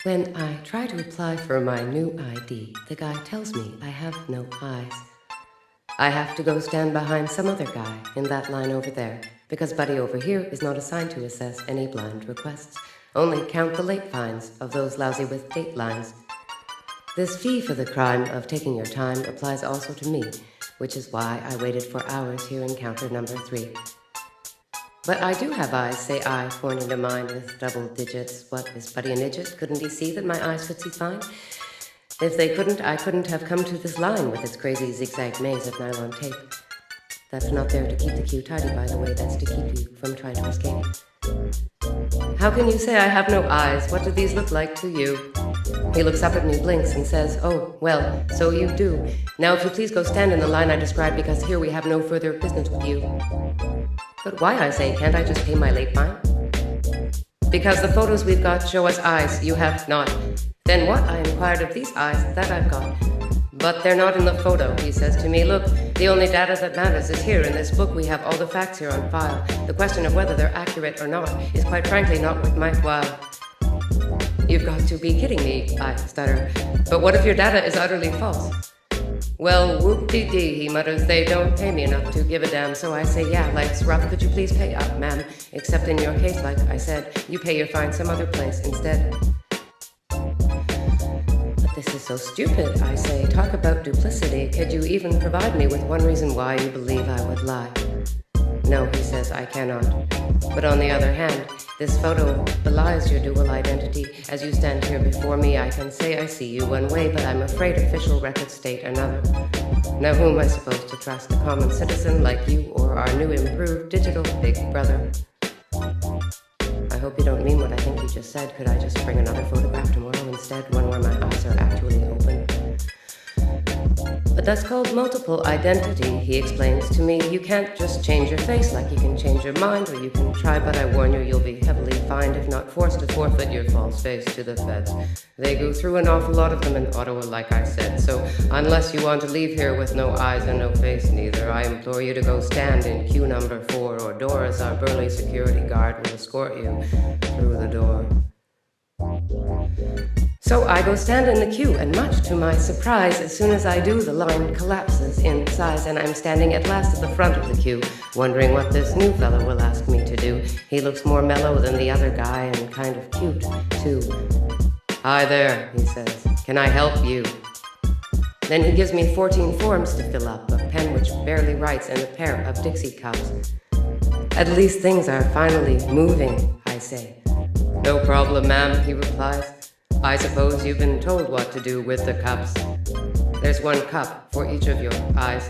When I try to apply for my new ID, the guy tells me I have no eyes. I have to go stand behind some other guy in that line over there, because Buddy over here is not assigned to assess any blind requests, only count the late fines of those lousy with date lines. This fee for the crime of taking your time applies also to me, which is why I waited for hours here in counter number 3. But I do have eyes, say I, pointing to mine with double digits. What, is Buddy an idiot? Couldn't he see that my eyes could see fine? If they couldn't, I couldn't have come to this line with its crazy zigzag maze of nylon tape. That's not there to keep the queue tidy, by the way. That's to keep you from trying to escape. How can you say I have no eyes? What do these look like to you? He looks up at me, blinks, and says, "Oh, well, so you do. Now if you please go stand in the line I described, because here we have no further business with you." But why, I say, can't I just pay my late fine? Because the photos we've got show us eyes you have not. Then what, I inquired, of these eyes that I've got? But they're not in the photo, he says to me. Look, the only data that matters is here in this book. We have all the facts here on file. The question of whether they're accurate or not is quite frankly not worth my while. You've got to be kidding me, I stutter. But what if your data is utterly false? Well, whoop-dee-dee, he mutters, they don't pay me enough to give a damn. So I say, yeah, life's rough, could you please pay up, ma'am? Except in your case, like I said, you pay your fine some other place instead. But this is so stupid, I say. Talk about duplicity. Could you even provide me with one reason why you believe I would lie? No, he says, I cannot. But on the other hand, this photo belies your dual identity. As you stand here before me, I can say I see you one way, but I'm afraid official records state another. Now who am I supposed to trust, a common citizen like you or our new improved digital big brother? I hope you don't mean what I think you just said. Could I just bring another photograph tomorrow instead, one where my eyes are actually open? But that's called multiple identity, he explains to me. You can't just change your face like you can change your mind, or you can try, but I warn you, you'll be heavily fined, if not forced to forfeit your false face to the feds. They go through an awful lot of them in Ottawa, like I said, so unless you want to leave here with no eyes and no face neither, I implore you to go stand in queue number 4, or Doris, our burly security guard, will escort you through the door. So I go stand in the queue, and much to my surprise, as soon as I do, the line collapses in size, and I'm standing at last at the front of the queue, wondering what this new fellow will ask me to do. He looks more mellow than the other guy, and kind of cute, too. "Hi there," he says. "Can I help you?" Then he gives me 14 forms to fill up, a pen which barely writes, and a pair of Dixie cups. "At least things are finally moving," I say. "No problem, ma'am," he replies. "I suppose you've been told what to do with the cups. There's one cup for each of your eyes."